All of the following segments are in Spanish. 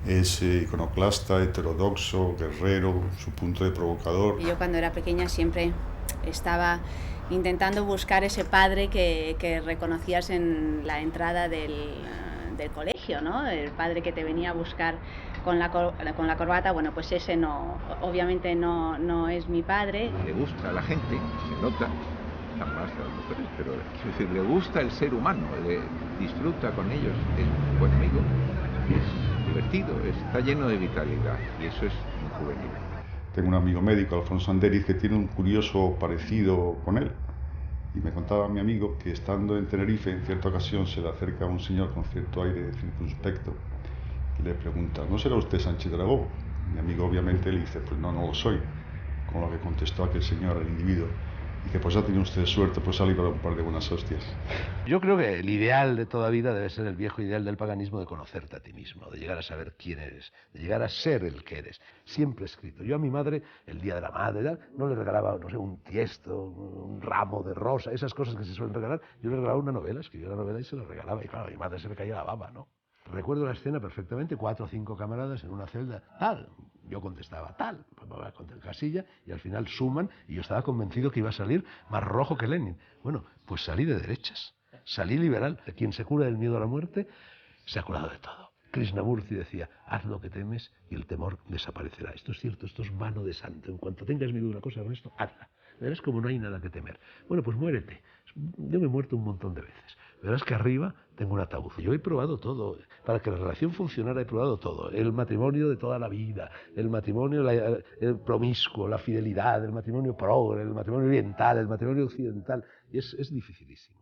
Es iconoclasta, heterodoxo, guerrero, su punto de provocador. Yo cuando era pequeña siempre estaba intentando buscar ese padre que reconocías en la entrada del colegio, ¿no? El padre que te venía a buscar con la corbata. Bueno, pues ese no, obviamente no es mi padre. Le gusta a la gente, se nota, jamás a las mujeres, pero quiero decir, le gusta el ser humano, le disfruta con ellos, es un buen amigo, es divertido, está lleno de vitalidad y eso es muy juvenil. Tengo un amigo médico, Alfonso Anderiz, que tiene un curioso parecido con él. Y me contaba mi amigo que estando en Tenerife, en cierta ocasión se le acerca a un señor con cierto aire circunspecto y le pregunta: ¿no será usted Sánchez Dragó? Mi amigo obviamente le dice: pues no, no lo soy. Con lo que contestó aquel señor, el individuo: y que pues ya tiene usted suerte, pues ha librado un par de buenas hostias. Yo creo que el ideal de toda vida debe ser el viejo ideal del paganismo de conocerte a ti mismo, de llegar a saber quién eres, de llegar a ser el que eres. Siempre he escrito. Yo a mi madre, el día de la madre, no le regalaba, no sé, un tiesto, un ramo de rosa, esas cosas que se suelen regalar. Yo le regalaba una novela, escribía la novela y se la regalaba. Y claro, a mi madre se le caía la baba, ¿no? Recuerdo la escena perfectamente, 4 o 5 camaradas en una celda, tal. Yo contestaba tal, con casilla, y al final suman, y yo estaba convencido que iba a salir más rojo que Lenin. Bueno, pues salí de derechas, salí liberal. Quien se cura del miedo a la muerte, se ha curado de todo. Krishnamurti decía: haz lo que temes y el temor desaparecerá. Esto es cierto, esto es mano de santo. En cuanto tengas miedo de una cosa con esto, hazla. Verás como no hay nada que temer. Bueno, pues muérete. Yo me he muerto un montón de veces. Verás que arriba tengo un ataúd. Yo he probado todo. Para que la relación funcionara he probado todo. El matrimonio de toda la vida, el matrimonio el promiscuo, la fidelidad, el matrimonio progre, el matrimonio oriental, el matrimonio occidental. Y es dificilísimo.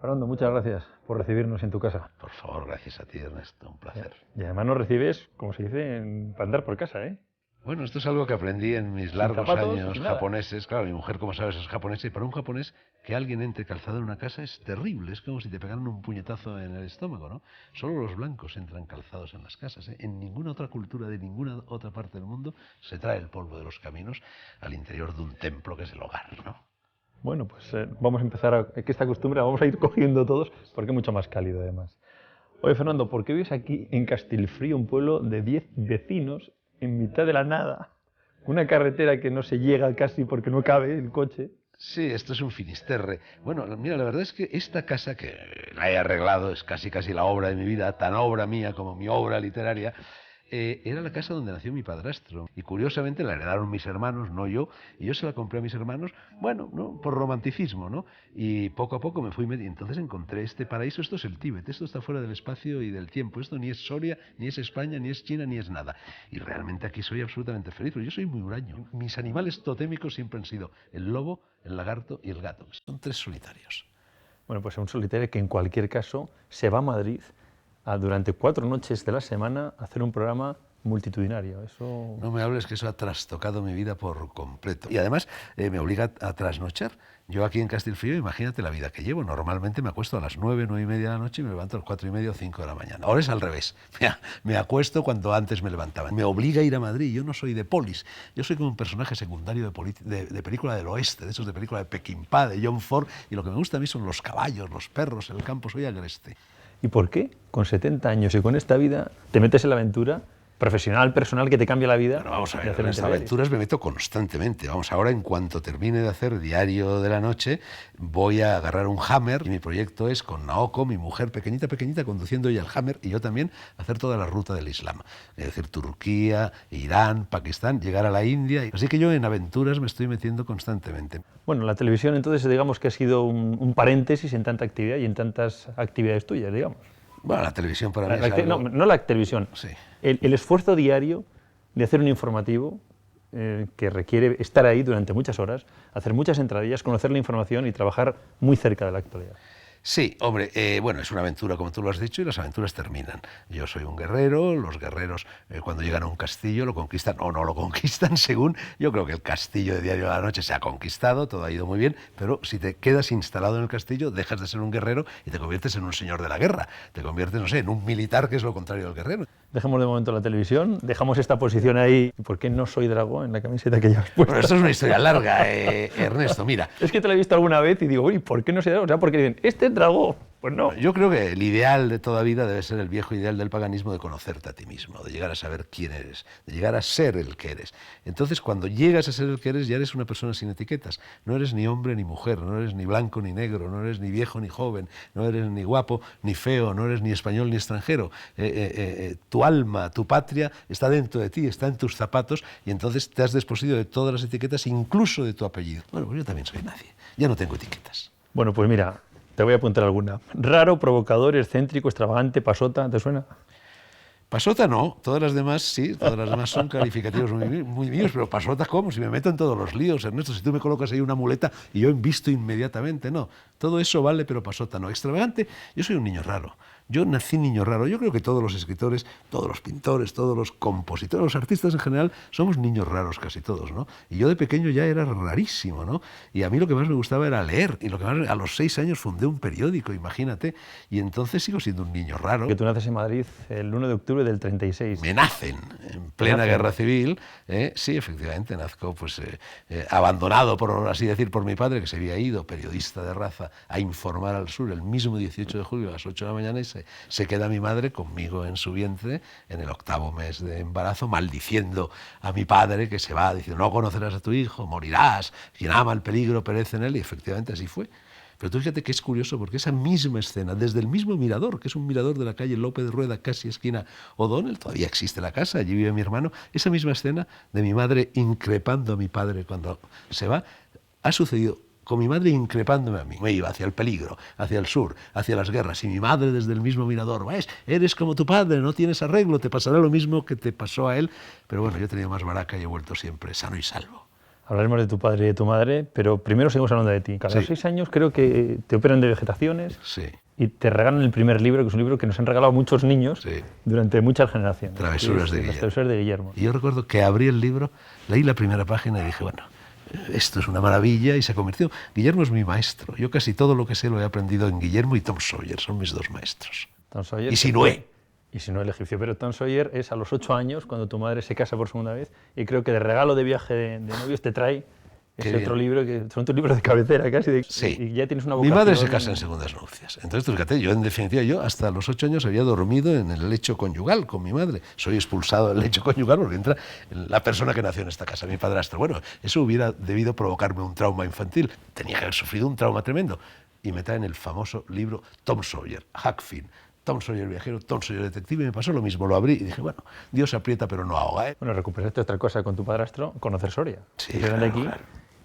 Fernando, muchas gracias por recibirnos en tu casa. Por favor, gracias a ti, Ernesto, un placer. Y además nos recibes, como se dice, para andar por casa, ¿eh? Bueno, esto es algo que aprendí en mis Sin largos zapatos, años sin nada. japoneses. Claro, mi mujer, como sabes, es japonesa, y para un japonés que alguien entre calzado en una casa es terrible. Es como si te pegaran un puñetazo en el estómago, ¿no? Solo los blancos entran calzados en las casas, ¿eh? En ninguna otra cultura de ninguna otra parte del mundo se trae el polvo de los caminos al interior de un templo que es el hogar, ¿no? Bueno, pues vamos a empezar que esta costumbre la vamos a ir cogiendo todos porque es mucho más cálido además. Oye, Fernando, ¿por qué vives aquí en Castelfrío, un pueblo de 10 vecinos en mitad de la nada? Una carretera que no se llega casi porque no cabe el coche. Sí, esto es un finisterre. Bueno, mira, la verdad es que esta casa, que la he arreglado, es casi la obra de mi vida, tan obra mía como mi obra literaria, era la casa donde nació mi padrastro. Y curiosamente la heredaron mis hermanos, no yo, y yo se la compré a mis hermanos, bueno, ¿no?, por romanticismo, ¿no? Y poco a poco me fui metiendo. Entonces encontré este paraíso. Esto es el Tíbet, esto está fuera del espacio y del tiempo. Esto ni es Soria, ni es España, ni es China, ni es nada. Y realmente aquí soy absolutamente feliz, porque yo soy muy huraño. Mis animales totémicos siempre han sido el lobo, el lagarto y el gato. Son 3 solitarios. Bueno, pues es un solitario que en cualquier caso se va a Madrid durante 4 noches de la semana a hacer un programa multitudinario. Eso... No me hables, que eso ha trastocado mi vida por completo. Y además me obliga a trasnochar. Yo aquí en Castelfrío, imagínate la vida que llevo. Normalmente me acuesto a las 9, 9 y media de la noche y me levanto a las 4 y media o 5 de la mañana. Ahora es al revés. Me acuesto cuando antes me levantaba. Me obliga a ir a Madrid. Yo no soy de polis. Yo soy como un personaje secundario de película del oeste, de esos de película de Peckinpah, de John Ford. Y lo que me gusta a mí son los caballos, los perros, el campo. Soy agreste. ¿Y por qué, con 70 años y con esta vida, te metes en la aventura profesional, personal, que te cambia la vida. Bueno, vamos a de ver, hacer en un estas telediario. aventuras me meto constantemente. Vamos, ahora en cuanto termine de hacer Diario de la Noche, voy a agarrar un Hammer y mi proyecto es con Naoko, mi mujer pequeñita, pequeñita, conduciendo ella el Hammer y yo también hacer toda la ruta del Islam. Es decir, Turquía, Irán, Pakistán, llegar a la India. Así que yo en aventuras me estoy metiendo constantemente. Bueno, la televisión entonces digamos que ha sido un paréntesis en tanta actividad y en tantas actividades tuyas, digamos. Bueno, la televisión para mí es No, algo... no la televisión, Sí. el esfuerzo diario de hacer un informativo que requiere estar ahí durante muchas horas, hacer muchas entradillas, conocer la información y trabajar muy cerca de la actualidad. Sí, hombre, bueno, es una aventura como tú lo has dicho y las aventuras terminan. Yo soy un guerrero, los guerreros cuando llegan a un castillo lo conquistan o no lo conquistan según, yo creo que el castillo de Diario de la Noche se ha conquistado, todo ha ido muy bien, pero si te quedas instalado en el castillo dejas de ser un guerrero y te conviertes en un señor de la guerra, te conviertes, no sé, en un militar que es lo contrario del guerrero. Dejemos de momento la televisión, dejamos esta posición ahí. ¿Por qué no soy dragón en la camiseta que llevas puesta? Bueno, esto es una historia larga, Ernesto, mira. Es que te la he visto alguna vez y digo, uy, ¿por qué no soy dragón? O sea, porque dicen, este es dragón. Pues no. Yo creo que el ideal de toda vida debe ser el viejo ideal del paganismo de conocerte a ti mismo, de llegar a saber quién eres, de llegar a ser el que eres. Entonces, cuando llegas a ser el que eres, ya eres una persona sin etiquetas. No eres ni hombre ni mujer, no eres ni blanco ni negro, no eres ni viejo ni joven, no eres ni guapo ni feo, no eres ni español ni extranjero. Tu alma, tu patria está dentro de ti, está en tus zapatos y entonces te has desposido de todas las etiquetas, incluso de tu apellido. Bueno, pues yo también soy nadie, ya no tengo etiquetas. Bueno, pues mira, te voy a apuntar alguna. Raro, provocador, excéntrico, extravagante, pasota, ¿te suena? Pasota no, todas las demás sí, todas las demás son calificativos muy míos, pero pasota ¿cómo? Si me meto en todos los líos, Ernesto, si tú me colocas ahí una muleta y yo invisto inmediatamente, no, todo eso vale, pero pasota no. Extravagante, yo soy un niño raro. Yo nací niño raro. Yo creo que todos los escritores, todos los pintores, todos los compositores, los artistas en general, somos niños raros casi todos, ¿no? Y yo de pequeño ya era rarísimo, ¿no? Y a mí lo que más me gustaba era leer. Y lo que más, a los 6 años fundé un periódico, imagínate. Y entonces sigo siendo un niño raro. Que tú naces en Madrid el 1 de octubre del 36. Me nacen en plena guerra civil. Sí, efectivamente, nazco pues abandonado, por así decir, por mi padre, que se había ido, periodista de raza, a informar al sur el mismo 18 de julio a las 8 de la mañana y se queda mi madre conmigo en su vientre en el 8º mes de embarazo, maldiciendo a mi padre que se va, diciendo, no conocerás a tu hijo, morirás, quien ama el peligro perece en él, y efectivamente así fue. Pero tú fíjate que es curioso porque esa misma escena, desde el mismo mirador, que es un mirador de la calle López de Rueda, casi esquina O'Donnell, todavía existe la casa, allí vive mi hermano, esa misma escena de mi madre increpando a mi padre cuando se va, ha sucedido con mi madre increpándome a mí. Me iba hacia el peligro, hacia el sur, hacia las guerras, y mi madre desde el mismo mirador, ¿ves? Eres como tu padre, no tienes arreglo, te pasará lo mismo que te pasó a él. Pero bueno, yo he tenido más baraca y he vuelto siempre sano y salvo. Hablaremos de tu padre y de tu madre, pero primero seguimos hablando de ti. Cada 6 años creo que te operan de vegetaciones y te regalan el primer libro, que es un libro que nos han regalado muchos niños durante muchas generaciones. Travesuras de Guillermo. Las travesuras de Guillermo. Y yo recuerdo que abrí el libro, leí la primera página y dije, bueno, esto es una maravilla, y se convirtió. Guillermo es mi maestro. Yo casi todo lo que sé lo he aprendido en Guillermo y Tom Sawyer, son mis dos maestros. Tom Sawyer, y Sinué. Y Sinué el egipcio. Pero Tom Sawyer es a los 8 años, cuando tu madre se casa por segunda vez, y creo que de regalo de viaje de novios te trae ese otro libro, que son tus libros de cabecera casi, sí. Y ya tienes una vocación. Mi madre se casa en segundas nupcias. Entonces, tú fíjate, yo en definitiva, yo hasta los 8 años había dormido en el lecho conyugal con mi madre. Soy expulsado del lecho conyugal porque entra la persona que nació en esta casa, mi padrastro. Bueno, eso hubiera debido provocarme un trauma infantil. Tenía que haber sufrido un trauma tremendo. Y me traen el famoso libro Tom Sawyer, Huck Finn. Tom Sawyer viajero, Tom Sawyer detective, y me pasó lo mismo, lo abrí y dije, bueno, Dios aprieta pero no ahoga. Bueno, recuperaste otra cosa con tu padrastro, conocer Soria. Sí, claro, aquí,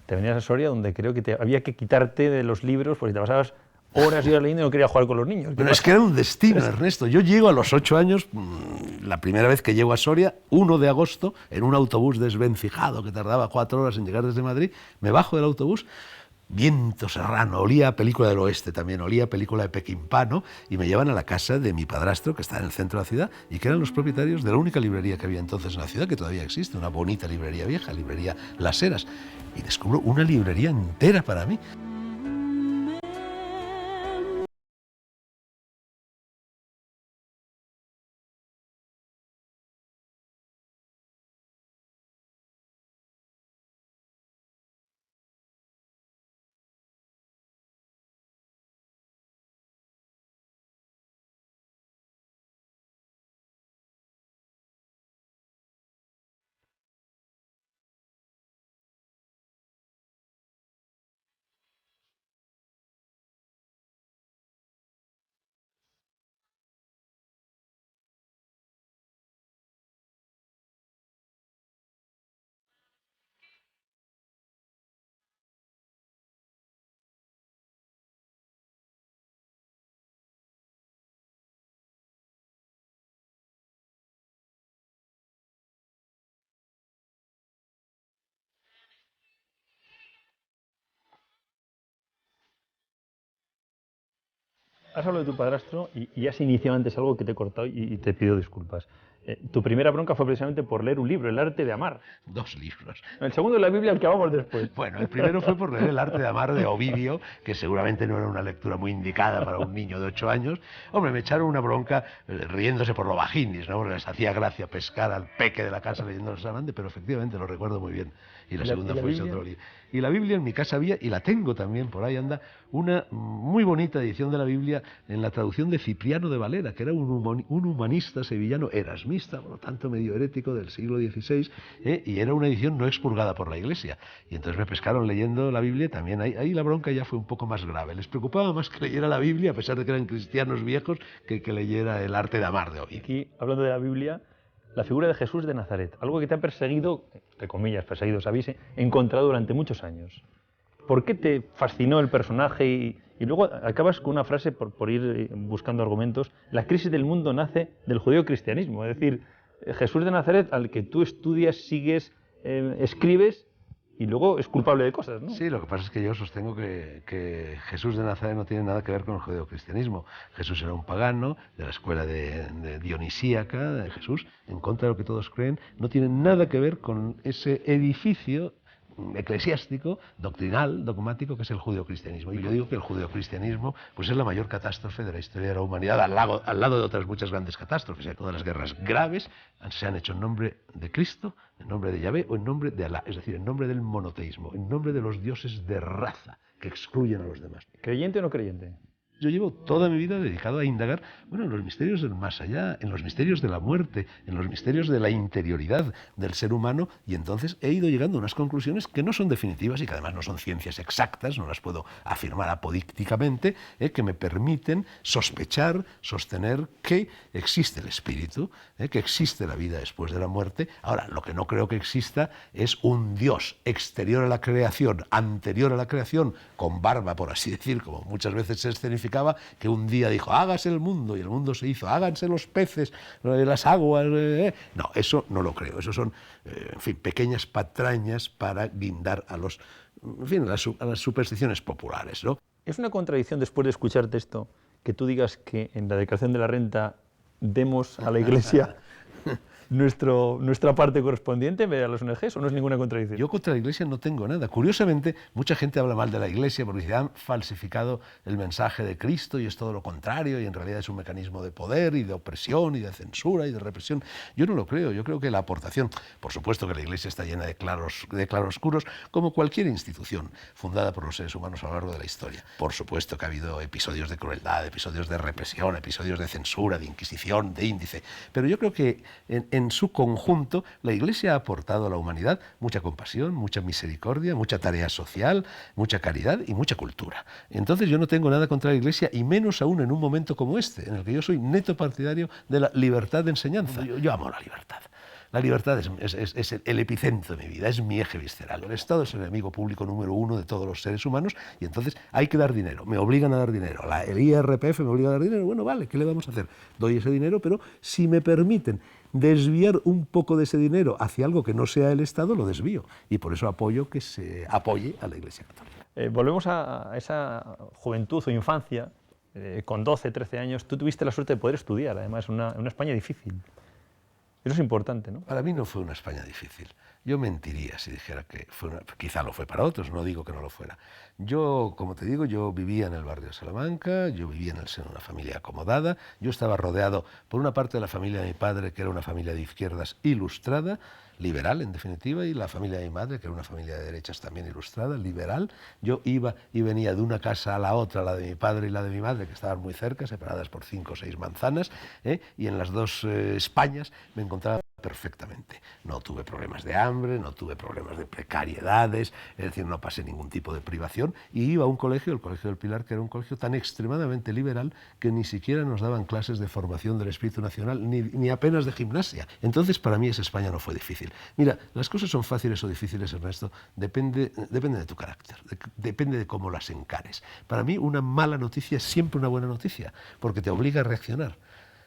te venías a Soria, donde creo que había que quitarte de los libros, porque te pasabas horas y horas leyendo y no quería jugar con los niños. Pero es que era un destino, Ernesto. Yo llego a los 8 años, la primera vez que llego a Soria, 1 de agosto, en un autobús desvencijado que tardaba 4 horas en llegar desde Madrid, me bajo del autobús, viento serrano, olía a película del oeste también, olía a película de Peckinpah, ¿no? Y me llevan a la casa de mi padrastro, que está en el centro de la ciudad, y que eran los propietarios de la única librería que había entonces en la ciudad, que todavía existe, una bonita librería vieja, librería Las Heras. Y descubro una librería entera para mí. Has hablado de tu padrastro y has iniciado antes algo que te he cortado y te pido disculpas. Tu primera bronca fue precisamente por leer un libro, El arte de amar. 2 libros. El segundo es la Biblia, al que vamos después. Bueno, el primero fue por leer El arte de amar de Ovidio, que seguramente no era una lectura muy indicada para un niño de 8 años. Hombre, me echaron una bronca riéndose por lo bajinis, ¿no? Porque les hacía gracia pescar al peque de la casa leyendo los Sarande, pero efectivamente lo recuerdo muy bien. Y la segunda fue ese otro libro. Y la Biblia en mi casa había, y la tengo también, por ahí anda, una muy bonita edición de la Biblia en la traducción de Cipriano de Valera, que era un humanista sevillano erasmista, por lo tanto medio herético del siglo XVI, y era una edición no expurgada por la Iglesia. Y entonces me pescaron leyendo la Biblia, también ahí la bronca ya fue un poco más grave. Les preocupaba más que leyera la Biblia, a pesar de que eran cristianos viejos, que leyera El arte de amar de Ovidio. Aquí, hablando de la Biblia, la figura de Jesús de Nazaret, algo que te ha perseguido, entre comillas, perseguido, sabéis, encontrado durante muchos años. ¿Por qué te fascinó el personaje? Y luego acabas con una frase, por ir buscando argumentos, la crisis del mundo nace del judeocristianismo, es decir, Jesús de Nazaret, al que tú estudias, sigues, escribes, y luego es culpable de cosas, ¿no? Sí, lo que pasa es que yo sostengo que Jesús de Nazaret no tiene nada que ver con el judeocristianismo. Jesús era un pagano de la escuela de dionisíaca de Jesús, en contra de lo que todos creen, no tiene nada que ver con ese edificio eclesiástico, doctrinal, dogmático, que es el judeocristianismo. Y yo digo que el judeocristianismo pues es la mayor catástrofe de la historia de la humanidad, al lado de otras muchas grandes catástrofes. Todas las guerras graves se han hecho en nombre de Cristo, en nombre de Yahvé o en nombre de Alá, es decir, en nombre del monoteísmo, en nombre de los dioses de raza que excluyen a los demás. ¿Creyente o no creyente? Yo llevo toda mi vida dedicado a indagar, bueno, en los misterios del más allá, en los misterios de la muerte, en los misterios de la interioridad del ser humano, y entonces he ido llegando a unas conclusiones que no son definitivas y que además no son ciencias exactas, no las puedo afirmar apodícticamente, que me permiten sospechar, sostener que existe el espíritu, que existe la vida después de la muerte. Ahora, lo que no creo que exista es un Dios exterior a la creación, anterior a la creación, con barba, por así decir, como muchas veces se escenifica, que un día dijo, hágase el mundo, y el mundo se hizo, háganse los peces, las aguas. No, eso no lo creo. Eso son, en fin, pequeñas patrañas para guindar a las supersticiones populares, ¿no? ¿Es una contradicción, después de escucharte esto, que tú digas que en la declaración de la renta demos a la Iglesia nuestra parte correspondiente en vez de a las ONGs, o no es ninguna contradicción? Yo contra la Iglesia no tengo nada. Curiosamente, mucha gente habla mal de la Iglesia porque se han falsificado el mensaje de Cristo y es todo lo contrario, y en realidad es un mecanismo de poder y de opresión y de censura y de represión. Yo no lo creo. Yo creo que la aportación, por supuesto que la Iglesia está llena de claroscuros, como cualquier institución fundada por los seres humanos a lo largo de la historia. Por supuesto que ha habido episodios de crueldad, episodios de represión, episodios de censura, de inquisición, de índice, pero yo creo que en su conjunto, la Iglesia ha aportado a la humanidad mucha compasión, mucha misericordia, mucha tarea social, mucha caridad y mucha cultura. Entonces yo no tengo nada contra la Iglesia, y menos aún en un momento como este, en el que yo soy neto partidario de la libertad de enseñanza. Yo amo la libertad. La libertad es el epicentro de mi vida, es mi eje visceral. El Estado es el enemigo público número 1 de todos los seres humanos, y entonces hay que dar dinero, me obligan a dar dinero. El IRPF me obliga a dar dinero, bueno, vale, ¿qué le vamos a hacer? Doy ese dinero, pero si me permiten desviar un poco de ese dinero hacia algo que no sea el Estado, lo desvío. Y por eso apoyo que se apoye a la Iglesia Católica. Volvemos a esa juventud o infancia, con 12, 13 años. Tú tuviste la suerte de poder estudiar, además, en una España difícil. Eso es importante, ¿no? Para mí no fue una España difícil. Yo mentiría si dijera que fue quizá lo fue para otros, no digo que no lo fuera. Yo, como te digo, yo vivía en el barrio de Salamanca, yo vivía en el seno de una familia acomodada, yo estaba rodeado por una parte de la familia de mi padre, que era una familia de izquierdas ilustrada, liberal en definitiva, y la familia de mi madre, que era una familia de derechas también ilustrada, liberal. Yo iba y venía de una casa a la otra, la de mi padre y la de mi madre, que estaban muy cerca, separadas por 5 o 6 manzanas, y en las dos Españas me encontraba perfectamente. No tuve problemas de hambre, no tuve problemas de precariedades, es decir, no pasé ningún tipo de privación, y iba a un colegio, el Colegio del Pilar, que era un colegio tan extremadamente liberal que ni siquiera nos daban clases de formación del espíritu nacional, ni apenas de gimnasia. Entonces, para mí esa España no fue difícil. Mira, las cosas son fáciles o difíciles, Ernesto, depende de tu carácter, depende de cómo las encares. Para mí, una mala noticia es siempre una buena noticia, porque te obliga a reaccionar.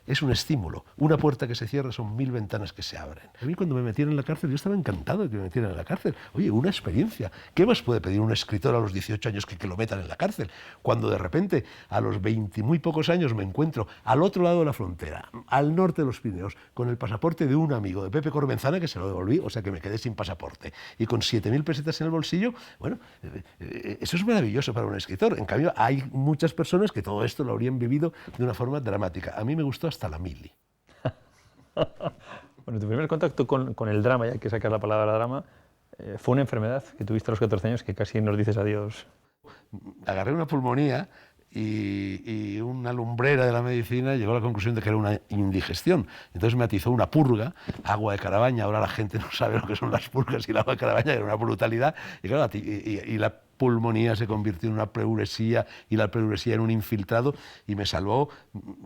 es un estímulo. Una puerta que se cierra son 1000 ventanas que se abren. A mí cuando me metieron en la cárcel, yo estaba encantado de que me metieran en la cárcel. Oye, una experiencia. ¿Qué más puede pedir un escritor a los 18 años que lo metan en la cárcel? Cuando de repente, a los 20 y muy pocos años, me encuentro al otro lado de la frontera, al norte de los Pirineos, con el pasaporte de un amigo, de Pepe Cormenzana, que se lo devolví, o sea que me quedé sin pasaporte, y con 7000 pesetas en el bolsillo. Bueno, eso es maravilloso para un escritor. En cambio, hay muchas personas que todo esto lo habrían vivido de una forma dramática. A mí me gustó hasta la mili. Bueno, tu primer contacto con el drama, ya que sacas la palabra drama, fue una enfermedad que tuviste a los 14 años que casi nos dices adiós. Agarré una pulmonía y una lumbrera de la medicina llegó a la conclusión de que era una indigestión. Entonces me atizó una purga, agua de Carabaña. Ahora la gente no sabe lo que son las purgas y el agua de Carabaña era una brutalidad. Y claro, y la pulmonía se convirtió en una pleuresía y la pleuresía en un infiltrado y me salvó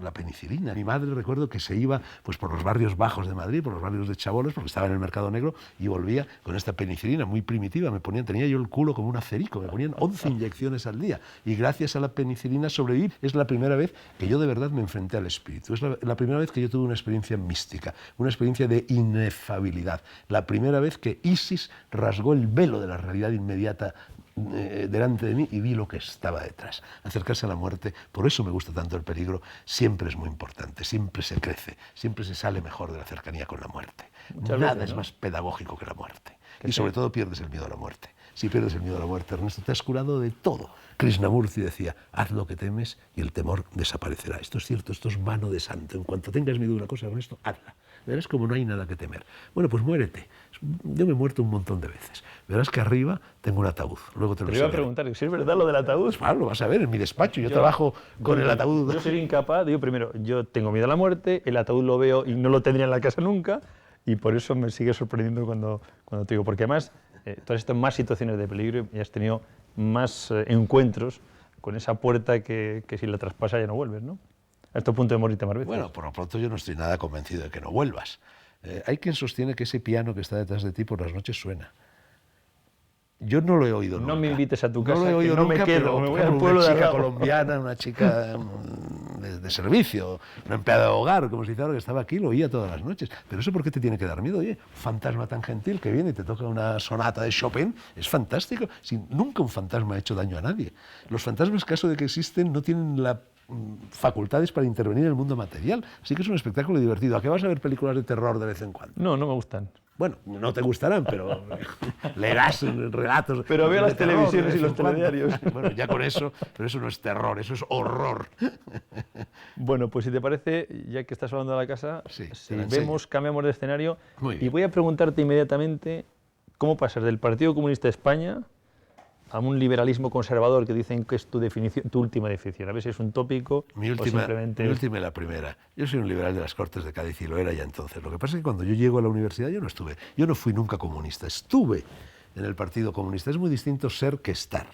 la penicilina. Mi madre, recuerdo que se iba pues por los barrios bajos de Madrid, por los barrios de chabolos, porque estaba en el mercado negro, y volvía con esta penicilina muy primitiva. Tenía yo el culo como un acerico, me ponían 11 inyecciones al día y gracias a la penicilina sobreviví. Es la primera vez que yo de verdad me enfrenté al espíritu. Es la primera vez que yo tuve una experiencia mística, una experiencia de inefabilidad. La primera vez que Isis rasgó el velo de la realidad inmediata delante de mí y vi lo que estaba detrás. Acercarse a la muerte, por eso me gusta tanto el peligro, siempre es muy importante, siempre se crece, siempre se sale mejor de la cercanía con la muerte. Nada es más pedagógico que la muerte. Y sobre todo pierdes el miedo a la muerte. Si pierdes el miedo a la muerte, Ernesto, te has curado de todo. Krishnamurti decía, haz lo que temes y el temor desaparecerá. Esto es cierto, esto es mano de santo. En cuanto tengas miedo a una cosa, Ernesto, hazla. Verás como no hay nada que temer. Bueno, pues muérete. Yo me he muerto un montón de veces. Verás que arriba tengo un ataúd. Luego te lo iba a preguntar, si es verdad lo del ataúd. Pues claro, lo vas a ver en mi despacho. Yo trabajo con el ataúd. Yo soy incapaz. Digo, primero, yo tengo miedo a la muerte, el ataúd lo veo y no lo tendría en la casa nunca, y por eso me sigue sorprendiendo cuando te digo. Porque además, tú has estado en más situaciones de peligro y has tenido más encuentros con esa puerta que si la traspasas ya no vuelves, ¿no? A este punto de morirte más veces. Bueno, por lo pronto yo no estoy nada convencido de que no vuelvas. Hay quien sostiene que ese piano que está detrás de ti por las noches suena. Yo no lo he oído nunca. No me invites a tu casa, no lo he oído que no nunca, me quedo, pero, me voy al pueblo una de chica al lado. colombiana, una chica de servicio, una empleada de hogar, como se dice ahora, que estaba aquí, lo oía todas las noches. Pero eso, ¿por qué te tiene que dar miedo? Oye, un fantasma tan gentil que viene y te toca una sonata de Chopin, es fantástico. Nunca un fantasma ha hecho daño a nadie. Los fantasmas, caso de que existen, no tienen la facultades para intervenir en el mundo material. Así que es un espectáculo divertido. ¿A qué vas a ver películas de terror de vez en cuando? No, no me gustan. Bueno, no te gustarán, pero leerás relatos. Pero veo las terror televisiones de y vez los en cuando. telediarios. Bueno, ya con eso, pero eso no es terror, eso es horror. Bueno, pues si te parece, ya que estás hablando de la casa, Sí, si te la enseño. cambiamos de escenario. Muy bien. Y voy a preguntarte inmediatamente cómo pasar del Partido Comunista de España a un liberalismo conservador que dicen que es tu última definición. A ver si es un tópico Mi o última, simplemente... mi última y la primera. Yo soy un liberal de las Cortes de Cádiz y lo era ya entonces. Lo que pasa es que cuando yo llego a la universidad yo no fui nunca comunista, estuve en el Partido Comunista. Es muy distinto ser que estar.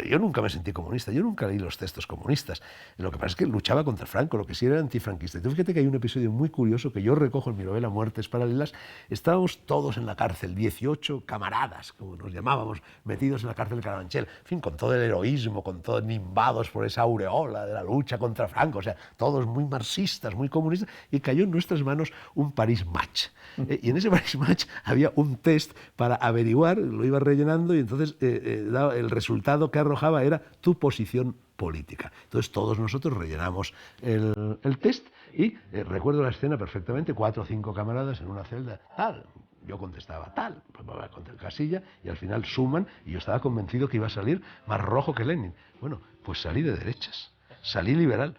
Yo nunca me sentí comunista, yo nunca leí los textos comunistas. Lo que pasa es que luchaba contra Franco, lo que sí era antifranquista. Entonces fíjate que hay un episodio muy curioso que yo recojo en mi novela Muertes Paralelas. Estábamos todos en la cárcel, 18 camaradas, como nos llamábamos, metidos en la cárcel de Carabanchel, en fin, con todo el heroísmo, con todos nimbados por esa aureola de la lucha contra Franco, o sea, todos muy marxistas, muy comunistas, y cayó en nuestras manos un Paris Match. Y en ese Paris Match había un test para averiguar, lo iba rellenando y entonces el resultado que arrojaba era tu posición política. Entonces todos nosotros rellenamos el test y recuerdo la escena perfectamente, 4 o 5 camaradas en una celda, tal. Yo contestaba tal, pues contra el casilla y al final suman y yo estaba convencido que iba a salir más rojo que Lenin. Bueno, pues salí de derechas, salí liberal.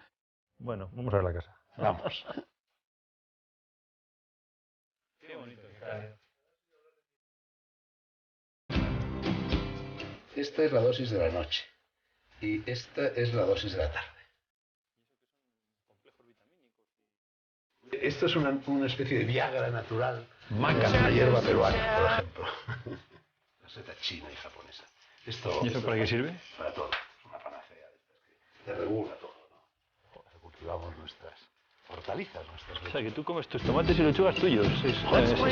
Bueno, vamos a ver la casa. Vamos. Qué bonito. Esta es la dosis de la noche y esta es la dosis de la tarde. Esto es una especie de Viagra natural. Maca, una hierba peruana, por ejemplo. La seta china y japonesa. ¿Y eso para qué sirve? Para todo. Es una panacea. Te regula todo, ¿no? Cultivamos nuestras hortalizas, nuestras... O sea, que tú comes tus tomates y lechugas tuyos. Es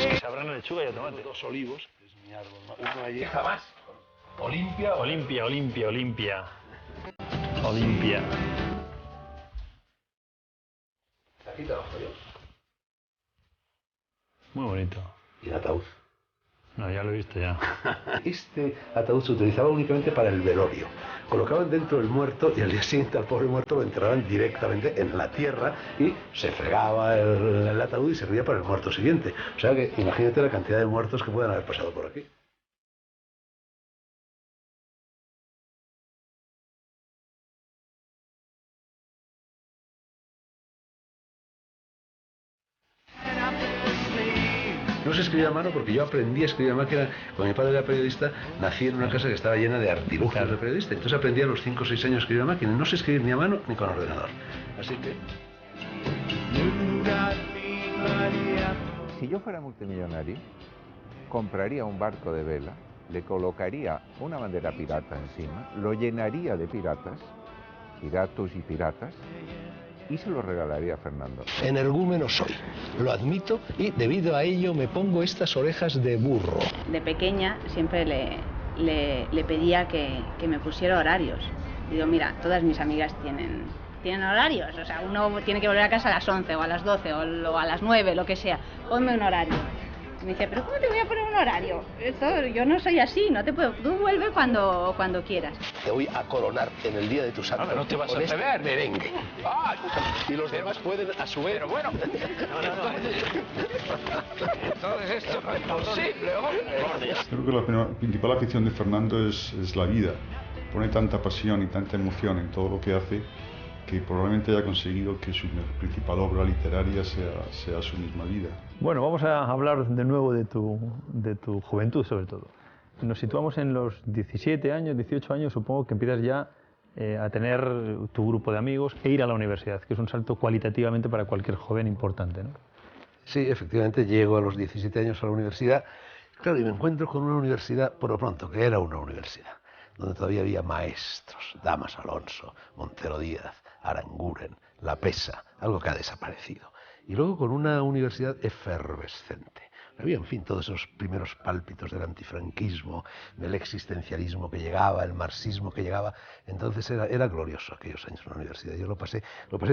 que sabrán a lechuga y a tomate. 2 olivos, que es mi árbol. Uno allí. Jamás. Olimpia. Olimpia, Olimpia, Olimpia. Olimpia. Quítalo, joder. Muy bonito. Y el ataúd. No, ya lo he visto ya. Este ataúd se utilizaba únicamente para el velorio. Colocaban dentro el muerto y al día siguiente al pobre muerto lo enterraban directamente en la tierra y se fregaba el ataúd y servía para el muerto siguiente. O sea que imagínate la cantidad de muertos que pueden haber pasado por aquí. No se escribía a mano porque yo aprendí a escribir a máquina. Cuando mi padre era periodista, nací en una casa que estaba llena de artilugios de periodista. Entonces aprendí a los 5 o 6 años a escribir a máquina. No sé escribir ni a mano ni con ordenador. Así que... Si yo fuera multimillonario, compraría un barco de vela, le colocaría una bandera pirata encima, lo llenaría de piratas, piratos y piratas, y se lo regalaría a Fernando. Energúmeno soy, lo admito, y debido a ello me pongo estas orejas de burro. De pequeña siempre le pedía que me pusiera horarios. Digo, mira, todas mis amigas tienen horarios, o sea, uno tiene que volver a casa a las 11 o a las 12 o a las 9, lo que sea. Ponme un horario. Y me dice, ¿pero cómo te voy a poner un horario? Yo no soy así, no te puedo. Tú vuelve cuando quieras. Te voy a coronar en el día de tu santo. No te vas a atrever, merengue. ¡Ay! Y los demás pueden a su vez. Pero bueno. Entonces esto no es posible, hombre. Creo que la principal afición de Fernando es la vida. Pone tanta pasión y tanta emoción en todo lo que hace que probablemente haya conseguido que su principal obra literaria sea su misma vida. Bueno, vamos a hablar de nuevo de tu juventud, sobre todo. Nos situamos en los 17 años, 18 años, supongo que empiezas ya a tener tu grupo de amigos e ir a la universidad, que es un salto cualitativamente para cualquier joven importante, ¿no? Sí, efectivamente, llego a los 17 años a la universidad, claro, y me encuentro con una universidad, por lo pronto, que era una universidad, donde todavía había maestros, Damas Alonso, Montero Díaz, Aranguren, La Pesa, algo que ha desaparecido. Y luego con una universidad efervescente. Había, en fin, todos esos primeros pálpitos del antifranquismo, del existencialismo que llegaba, el marxismo que llegaba. Entonces era glorioso aquellos años en la universidad. Yo lo pasé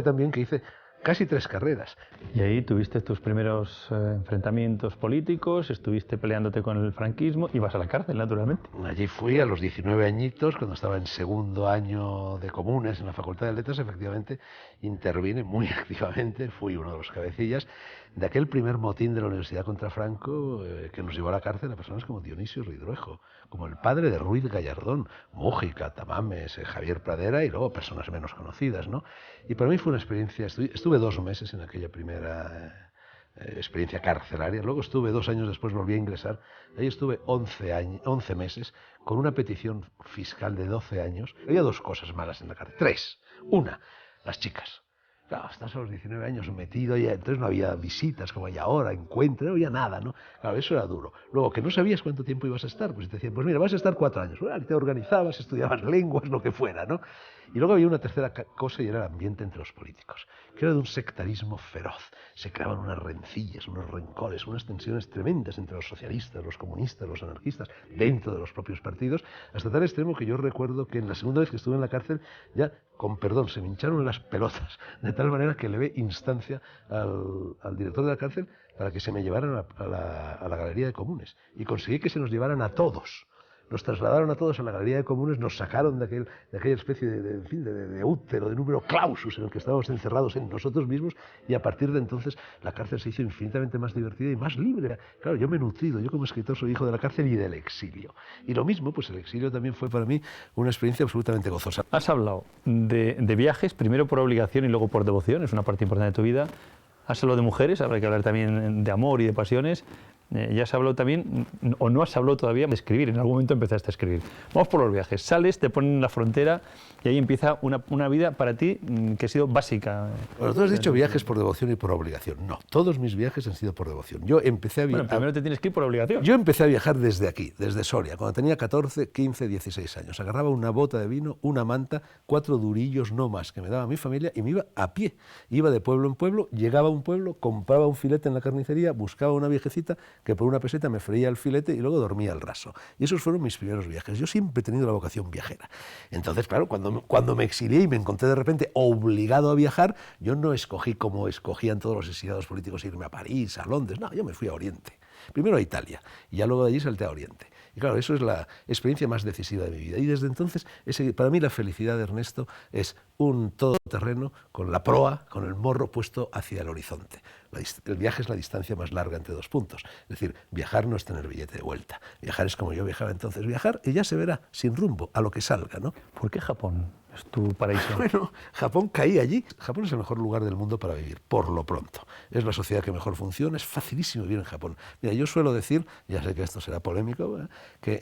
tan bien que hice casi 3 carreras. Y ahí tuviste tus primeros enfrentamientos políticos, estuviste peleándote con el franquismo y vas a la cárcel, naturalmente. Allí fui a los 19 añitos, cuando estaba en segundo año de Comunes en la Facultad de Letras, efectivamente intervine muy activamente, fui uno de los cabecillas de aquel primer motín de la Universidad contra Franco que nos llevó a la cárcel a personas como Dionisio Ridruejo, como el padre de Ruiz Gallardón, Mújica, Tamames, Javier Pradera y luego personas menos conocidas, ¿no? Y para mí fue una experiencia, estuve 2 meses en aquella primera experiencia carcelaria, luego estuve 2 años después, volví a ingresar, ahí estuve 11 meses con una petición fiscal de 12 años. Había 2 cosas malas en la cárcel, 3. Una, las chicas. Claro, estás a los 19 años metido y entonces no había visitas como hay ahora, encuentros, no había nada, ¿no? Claro, eso era duro. Luego, que no sabías cuánto tiempo ibas a estar, pues te decían, pues mira, vas a estar 4 años. Bueno, te organizabas, estudiabas lenguas, lo que fuera, ¿no? Y luego había una tercera cosa y era el ambiente entre los políticos, que era de un sectarismo feroz. Se creaban unas rencillas, unos rencores, unas tensiones tremendas entre los socialistas, los comunistas, los anarquistas, dentro de los propios partidos, hasta tal extremo que yo recuerdo que en la segunda vez que estuve en la cárcel, ya, con perdón, se me hincharon las pelotas, de tal manera que levé instancia al director de la cárcel para que se me llevaran a la Galería de Comunes. Y conseguí que se nos llevaran a todos. Nos trasladaron a todos a la Galería de Comunes, nos sacaron de aquella especie de útero, de número clausus en el que estábamos encerrados en nosotros mismos, y a partir de entonces la cárcel se hizo infinitamente más divertida y más libre. Claro, yo me he nutrido, yo como escritor soy hijo de la cárcel y del exilio. Y lo mismo, pues el exilio también fue para mí una experiencia absolutamente gozosa. Has hablado de viajes, primero por obligación y luego por devoción, es una parte importante de tu vida. Has hablado de mujeres, habrá que hablar también de amor y de pasiones. Ya has hablado también, o no has hablado todavía, de escribir. En algún momento empezaste a escribir. Vamos por los viajes. Sales, te ponen en la frontera y ahí empieza una vida para ti que ha sido básica. Bueno, tú has dicho viajes por devoción y por obligación. No, todos mis viajes han sido por devoción. Yo empecé a viajar... Bueno, primero te tienes que ir por obligación. Yo empecé a viajar desde aquí, desde Soria, cuando tenía 14, 15, 16 años. Agarraba una bota de vino, una manta, 4 durillos no más que me daba mi familia y me iba a pie. Iba de pueblo en pueblo, llegaba a un pueblo, compraba un filete en la carnicería, buscaba una viejecita, que por 1 peseta me freía el filete y luego dormía al raso. Y esos fueron mis primeros viajes. Yo siempre he tenido la vocación viajera. Entonces, claro, cuando me exilié y me encontré de repente obligado a viajar, yo no escogí como escogían todos los exiliados políticos irme a París, a Londres, no, yo me fui a Oriente. Primero a Italia y ya luego de allí salté a Oriente. Y claro, eso es la experiencia más decisiva de mi vida. Y desde entonces, para mí la felicidad de Ernesto es un todoterreno con la proa, con el morro puesto hacia el horizonte. El viaje es la distancia más larga entre 2 puntos. Es decir, viajar no es tener billete de vuelta. Viajar es como yo viajaba entonces. Viajar y ya se verá, sin rumbo, a lo que salga, ¿no? ¿Por qué Japón es tu paraíso? Bueno, Japón caí allí. Japón es el mejor lugar del mundo para vivir, por lo pronto. Es la sociedad que mejor funciona, es facilísimo vivir en Japón. Mira, yo suelo decir, ya sé que esto será polémico, que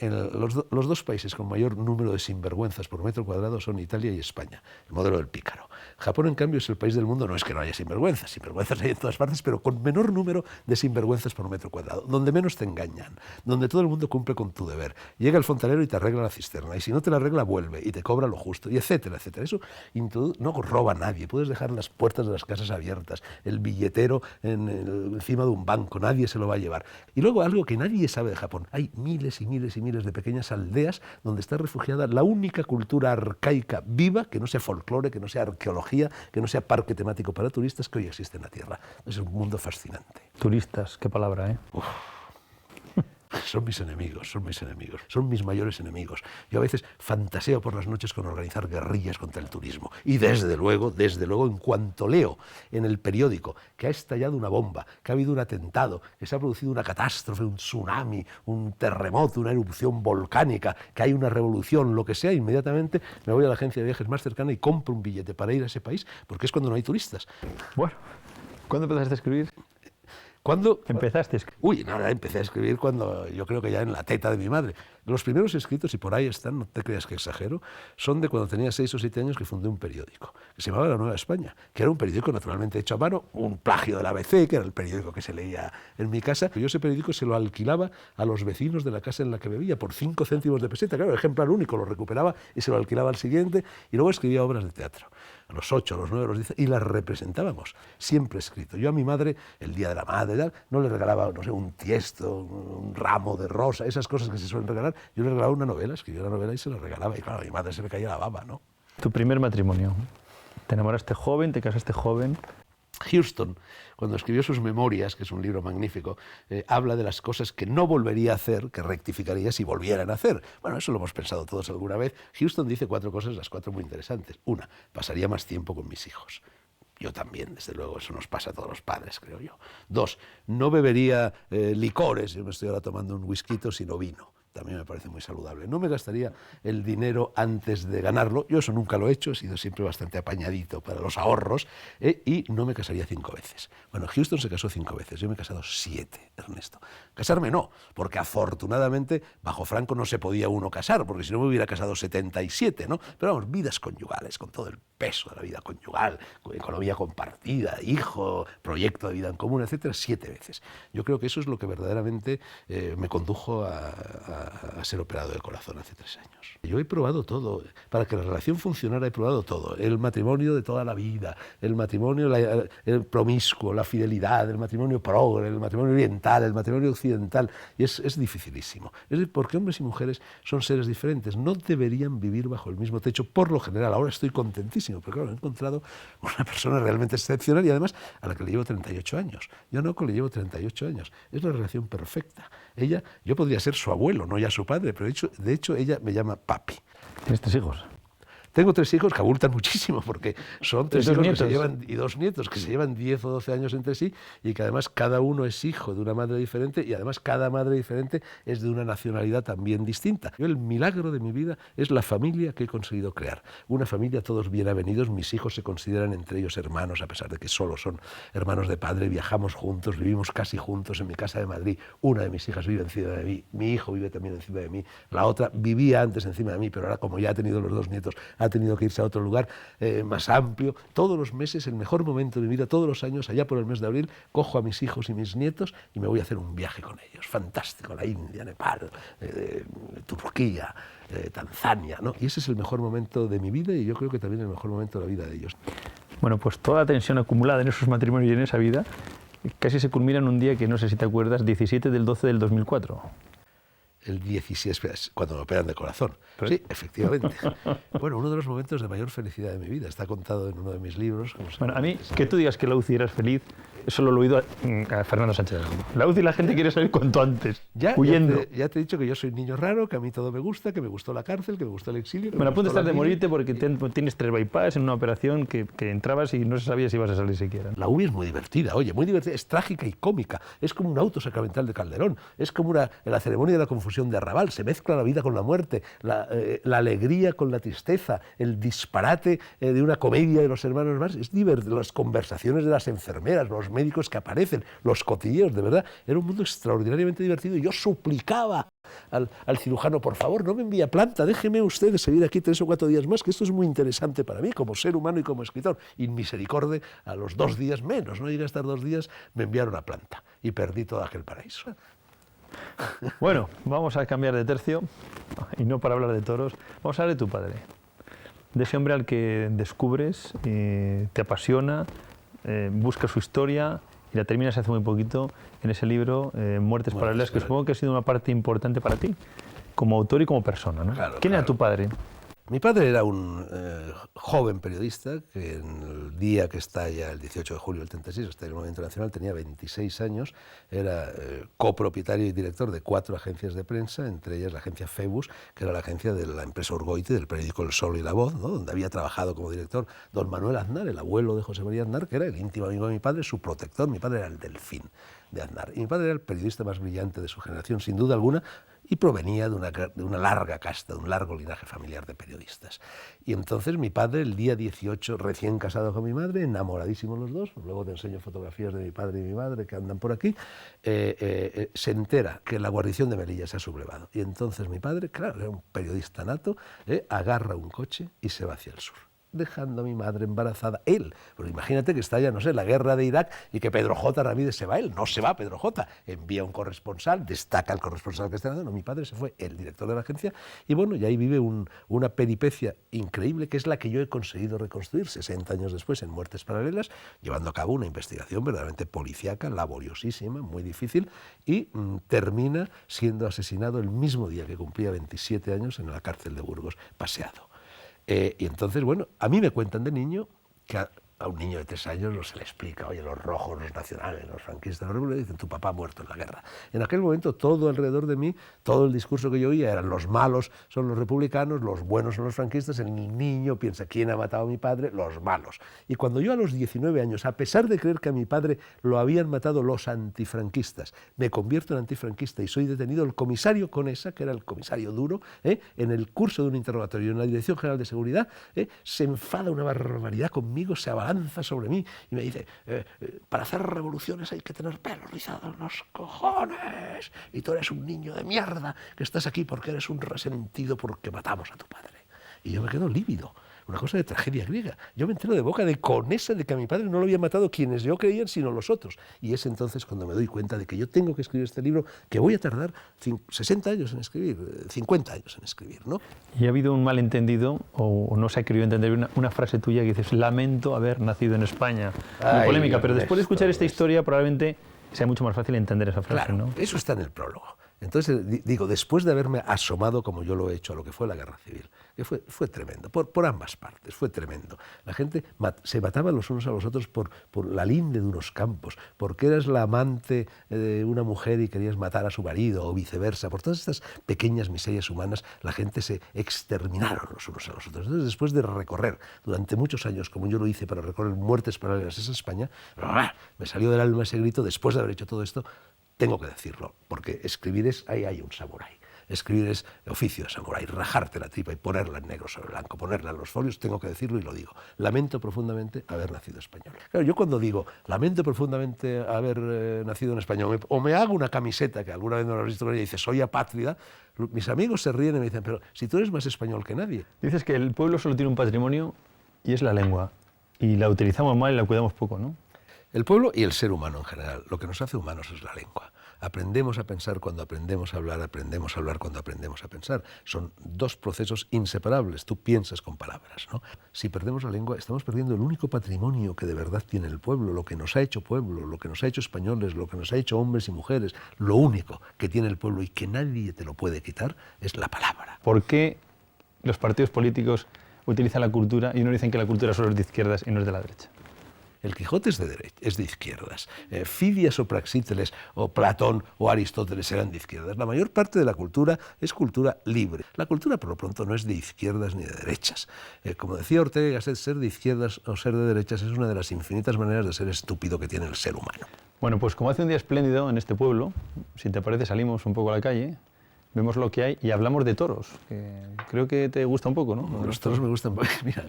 los 2 países con mayor número de sinvergüenzas por metro cuadrado son Italia y España, el modelo del pícaro. Japón, en cambio, es el país del mundo, no es que no haya sinvergüenzas hay en todas partes, pero con menor número de sinvergüenzas por metro cuadrado, donde menos te engañan, donde todo el mundo cumple con tu deber. Llega el fontanero y te arregla la cisterna, y si no te la arregla, vuelve y te cobra lo justo, y etcétera, etcétera. Eso no roba a nadie, puedes dejar las puertas de las casas abiertas, el billetero encima de un banco, nadie se lo va a llevar. Y luego algo que nadie sabe de Japón, hay miles y miles y miles de pequeñas aldeas donde está refugiada la única cultura arcaica viva, que no sea folclore, que no sea arqueología, que no sea parque temático para turistas, que hoy existe en la Tierra. Es un mundo fascinante. Turistas, qué palabra, ¿eh? Uf. Son mis enemigos, son mis mayores enemigos. Yo a veces fantaseo por las noches con organizar guerrillas contra el turismo. Y desde luego, en cuanto leo en el periódico que ha estallado una bomba, que ha habido un atentado, que se ha producido una catástrofe, un tsunami, un terremoto, una erupción volcánica, que hay una revolución, lo que sea, inmediatamente me voy a la agencia de viajes más cercana y compro un billete para ir a ese país, porque es cuando no hay turistas. Bueno, ¿cuándo empezaste a escribir? ¿Cuándo empezaste a escribir? Uy, nada, empecé a escribir cuando yo creo que ya en la teta de mi madre. Los primeros escritos, y por ahí están, no te creas que exagero, son de cuando tenía 6 o 7 años que fundé un periódico, que se llamaba La Nueva España, que era un periódico naturalmente hecho a mano, un plagio del ABC, que era el periódico que se leía en mi casa. Yo ese periódico se lo alquilaba a los vecinos de la casa en la que vivía por 5 céntimos de peseta. Claro, ejemplar único, lo recuperaba y se lo alquilaba al siguiente, y luego escribía obras de teatro. A los 8, a los 9, a los 10, y las representábamos, siempre escrito. Yo a mi madre, el Día de la Madre, no le regalaba, no sé, un tiesto, un ramo de rosa, esas cosas que se suelen regalar. Yo le regalaba una novela, escribía una novela y se la regalaba, y claro, a mi madre se le caía la baba, ¿no? Tu primer matrimonio. ¿Te enamoraste joven, te casaste joven? Houston, cuando escribió sus memorias, que es un libro magnífico, habla de las cosas que no volvería a hacer, que rectificaría si volvieran a hacer. Bueno, eso lo hemos pensado todos alguna vez. Houston dice 4 cosas, las 4 muy interesantes. 1, pasaría más tiempo con mis hijos. Yo también, desde luego, eso nos pasa a todos los padres, creo yo. 2, no bebería licores, yo me estoy ahora tomando un whisky, sino vino. También me parece muy saludable. No me gastaría el dinero antes de ganarlo. Yo eso nunca lo he hecho, he sido siempre bastante apañadito para los ahorros, y no me casaría 5 veces. Bueno, Houston se casó 5 veces, yo me he casado 7, Ernesto. Casarme no, porque afortunadamente bajo Franco no se podía uno casar, porque si no me hubiera casado 77, ¿no? Pero vamos, vidas conyugales, con todo el peso de la vida conyugal, economía compartida, hijo, proyecto de vida en común, etcétera, 7 veces. Yo creo que eso es lo que verdaderamente me condujo a ser operado de corazón hace 3 años. Yo he probado todo. Para que la relación funcionara he probado todo. El matrimonio de toda la vida, el matrimonio el promiscuo, la fidelidad, el matrimonio progre, el matrimonio oriental, el matrimonio occidental. Y es dificilísimo. Es decir, porque hombres y mujeres son seres diferentes. No deberían vivir bajo el mismo techo por lo general. Ahora estoy contentísimo, porque claro, he encontrado una persona realmente excepcional y además a la que le llevo 38 años. Yo no, le llevo 38 años. Es la relación perfecta. Yo podría ser su abuelo, no ya su padre, pero de hecho ella me llama papi. ¿Tienes 3 hijos? Tengo 3 hijos que abultan muchísimo, porque son 3 hijos nietos? Que se llevan, y 2 nietos que se llevan 10 o 12 años entre sí, y que además cada uno es hijo de una madre diferente, y además cada madre diferente es de una nacionalidad también distinta. El milagro de mi vida es la familia que he conseguido crear. Una familia todos bien avenidos, mis hijos se consideran entre ellos hermanos, a pesar de que solo son hermanos de padre, viajamos juntos, vivimos casi juntos en mi casa de Madrid. Una de mis hijas vive encima de mí, mi hijo vive también encima de mí, la otra vivía antes encima de mí, pero ahora como ya ha tenido los 2 nietos, ha tenido que irse a otro lugar más amplio. Todos los meses, el mejor momento de mi vida, todos los años, allá por el mes de abril, cojo a mis hijos y mis nietos y me voy a hacer un viaje con ellos. Fantástico, la India, Nepal, Turquía, Tanzania, ¿no? Y ese es el mejor momento de mi vida y yo creo que también el mejor momento de la vida de ellos. Bueno, pues toda la tensión acumulada en esos matrimonios y en esa vida casi se culmina en un día que no sé si te acuerdas, 17 del 12 del 2004. El 16, espera, es cuando me operan de corazón. Sí, efectivamente. Bueno, uno de los momentos de mayor felicidad de mi vida. Está contado en uno de mis libros. Bueno, a mí, que tú digas que la UCI eras feliz, eso lo he oído a Fernando Sánchez. La UCI la gente quiere salir cuanto antes, huyendo. Ya te he dicho que yo soy niño raro, que a mí todo me gusta, que me gustó la cárcel, que me gustó el exilio. Bueno, a punto estás de morirte porque tienes 3 bypass en una operación que entrabas y no se sabía si ibas a salir siquiera. La UBI es muy divertida, oye, muy divertida, es trágica y cómica. Es como un auto sacramental de Calderón, es como la ceremonia de la confusión de Arrabal, se mezcla la vida con la muerte, la alegría con la tristeza, el disparate de una comedia de los hermanos Marx. Es divertido, las conversaciones de las enfermeras, los médicos que aparecen, los cotilleos, de verdad, era un mundo extraordinariamente divertido. Y yo suplicaba al cirujano, por favor, no me envíe a planta, déjeme usted seguir aquí 3 o 4 días más, que esto es muy interesante para mí, como ser humano y como escritor. Y misericordia, a los 2 días menos, no llegué a estar 2 días, me enviaron a planta y perdí todo aquel paraíso. Bueno, vamos a cambiar de tercio, y no para hablar de toros, vamos a hablar de tu padre, de ese hombre al que descubres, te apasiona, buscas su historia y la terminas hace muy poquito en ese libro, Muertes Paralelas, que supongo que ha sido una parte importante para ti, como autor y como persona, ¿no? Claro, ¿Quién era tu padre? Mi padre era un joven periodista que en el día que estalla el 18 de julio del 36, hasta el Movimiento Nacional, tenía 26 años, era copropietario y director de 4 agencias de prensa, entre ellas la agencia Febus, que era la agencia de la empresa Urgoiti, del periódico El Sol y La Voz, ¿no?, donde había trabajado como director don Manuel Aznar, el abuelo de José María Aznar, que era el íntimo amigo de mi padre, su protector. Mi padre era el delfín de Aznar. Y mi padre era el periodista más brillante de su generación, sin duda alguna, y provenía de una larga casta, de un largo linaje familiar de periodistas. Y entonces mi padre, el día 18, recién casado con mi madre, enamoradísimos los dos, luego te enseño fotografías de mi padre y mi madre que andan por aquí, se entera que la guarnición de Melilla se ha sublevado. Y entonces mi padre, claro, era un periodista nato, agarra un coche y se va hacia el sur, dejando a mi madre embarazada, él. Pero imagínate que está ya, no sé, la guerra de Irak y que Pedro J. Ramírez se va, él no se va Pedro J. Envía un corresponsal, destaca el corresponsal que está dando, no, mi padre se fue, el director de la agencia, y bueno, y ahí vive una peripecia increíble que es la que yo he conseguido reconstruir 60 años después en Muertes Paralelas, llevando a cabo una investigación verdaderamente policíaca, laboriosísima, muy difícil, y termina siendo asesinado el mismo día que cumplía 27 años en la cárcel de Burgos, paseado. Y entonces, bueno, a mí me cuentan de niño que a un niño de 3 años no se le explica, oye, los rojos, los nacionales, los franquistas, los revolucionarios, dicen, tu papá ha muerto en la guerra. En aquel momento, todo alrededor de mí, todo el discurso que yo oía eran los malos son los republicanos, los buenos son los franquistas, el niño piensa, ¿quién ha matado a mi padre? Los malos. Y cuando yo a los 19 años, a pesar de creer que a mi padre lo habían matado los antifranquistas, me convierto en antifranquista y soy detenido, el comisario Conesa, que era el comisario duro, en el curso de un interrogatorio en la Dirección General de Seguridad, se enfada una barbaridad conmigo, se abalanza sobre mí y me dice, para hacer revoluciones hay que tener pelos rizados los cojones, y tú eres un niño de mierda que estás aquí porque eres un resentido porque matamos a tu padre. Y yo me quedo lívido, una cosa de tragedia griega. Yo me entero de boca de Conesa de que a mi padre no lo habían matado quienes yo creían, sino los otros. Y es entonces cuando me doy cuenta de que yo tengo que escribir este libro, que voy a tardar 60 años en escribir, 50 años en escribir, ¿no? Y ha habido un malentendido, o no se ha querido entender una frase tuya que dices, lamento haber nacido en España. Muy polémica, pero después de escuchar esta historia probablemente sea mucho más fácil entender esa frase, claro, ¿no? Eso está en el prólogo. Entonces, digo, después de haberme asomado como yo lo he hecho a lo que fue la guerra civil, que fue tremendo, por ambas partes, fue tremendo. La gente se mataba los unos a los otros por la linde de unos campos, porque eras la amante de una mujer y querías matar a su marido, o viceversa. Por todas estas pequeñas miserias humanas, la gente se exterminaron los unos a los otros. Entonces, después de recorrer durante muchos años, como yo lo hice para recorrer Muertes Paralelas esa España, me salió del alma ese grito, después de haber hecho todo esto, tengo que decirlo, porque escribir ahí hay un samurái. Escribir es oficio de samurái, rajarte la tripa y ponerla en negro sobre blanco, ponerla en los folios, tengo que decirlo y lo digo. Lamento profundamente haber nacido español. Claro, yo cuando digo, lamento profundamente haber nacido en España, o me hago una camiseta, que alguna vez no lo he visto, y dice, soy apátrida, mis amigos se ríen y me dicen, pero si tú eres más español que nadie. Dices que el pueblo solo tiene un patrimonio y es la lengua, y la utilizamos mal y la cuidamos poco, ¿no? El pueblo y el ser humano en general, lo que nos hace humanos es la lengua. Aprendemos a pensar cuando aprendemos a hablar cuando aprendemos a pensar. Son dos procesos inseparables. Tú piensas con palabras, ¿no? Si perdemos la lengua, estamos perdiendo el único patrimonio que de verdad tiene el pueblo, lo que nos ha hecho pueblo, lo que nos ha hecho españoles, lo que nos ha hecho hombres y mujeres. Lo único que tiene el pueblo y que nadie te lo puede quitar es la palabra. ¿Por qué los partidos políticos utilizan la cultura y uno dicen que la cultura solo es de izquierdas y no es de la derecha? El Quijote es de izquierdas. Fidias o Praxíteles o Platón o Aristóteles eran de izquierdas. La mayor parte de la cultura es cultura libre. La cultura, por lo pronto, no es de izquierdas ni de derechas. Como decía Ortega y Gasset, ser de izquierdas o ser de derechas es una de las infinitas maneras de ser estúpido que tiene el ser humano. Bueno, pues como hace un día espléndido en este pueblo, si te parece salimos un poco a la calle, vemos lo que hay y hablamos de toros, que creo que te gusta un poco, ¿no? Los toros me gustan. Mira,